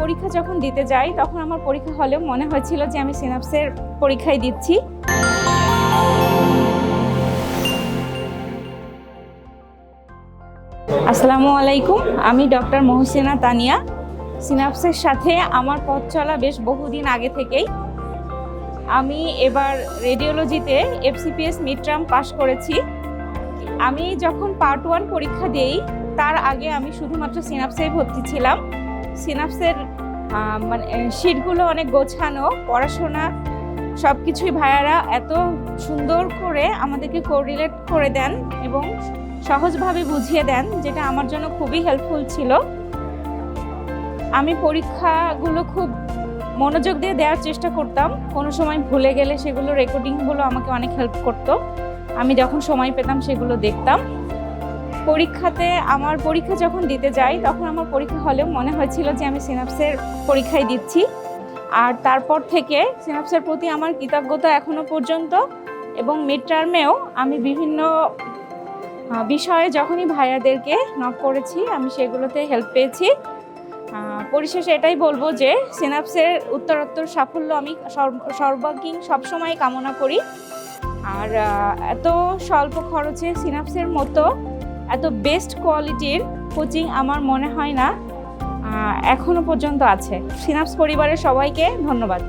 পরীক্ষা যখন দিতে যাই তখন আমার পরীক্ষা হলেও মনে হয়েছিল যে আমি সিনাপসের পরীক্ষায় দিচ্ছি। আসসালামু আলাইকুম, আমি ডক্টর মহসিনা তানিয়া। সিনাপসের সাথে আমার পথ চলা বেশ বহুদিন আগে থেকেই। আমি এবার রেডিওলজিতে FCPS মিড টার্ম পাশ করেছি। আমি যখন পার্ট 1 পরীক্ষা দিই তার আগে আমি শুধুমাত্র সিনাপসেই ভর্তি ছিলাম। সিনাপসের মানে শিটগুলো অনেক গোছানো, পড়াশোনা সব কিছুই ভাইয়ারা এত সুন্দর করে আমাদেরকে কোরিলেট করে দেন এবং সহজভাবে বুঝিয়ে দেন, যেটা আমার জন্য খুবই হেল্পফুল ছিল। আমি পরীক্ষাগুলো খুব মনোযোগ দিয়ে দেওয়ার চেষ্টা করতাম। কোনো সময় ভুলে গেলে সেগুলো রেকর্ডিংগুলো আমাকে অনেক হেল্প করতো। আমি যখন সময় পেতাম সেগুলো দেখতাম। আমার পরীক্ষা যখন দিতে যাই তখন আমার পরীক্ষা হলেও মনে হয়েছিল যে আমি সিনাপসের পরীক্ষায় দিচ্ছি। আর তারপর থেকে সিনাপসের প্রতি আমার কৃতজ্ঞতা এখনো পর্যন্ত। এবং মিড টার্মেও আমি বিভিন্ন বিষয়ে যখনই ভাইয়াদেরকে নক করেছি আমি সেগুলোতে হেল্প পেয়েছি। পরিশেষে এটাই বলবো যে সিনাপসের উত্তরোত্তর সাফল্য আমি সর্বাঙ্গীন সবসময় কামনা করি। আর এত স্বল্প খরচে সিনাপসের মতো এত বেস্ট কোয়ালিটির কোচিং আমার মনে হয় না এখনো পর্যন্ত আছে। সিনাপস পরিবারের সবাইকে ধন্যবাদ।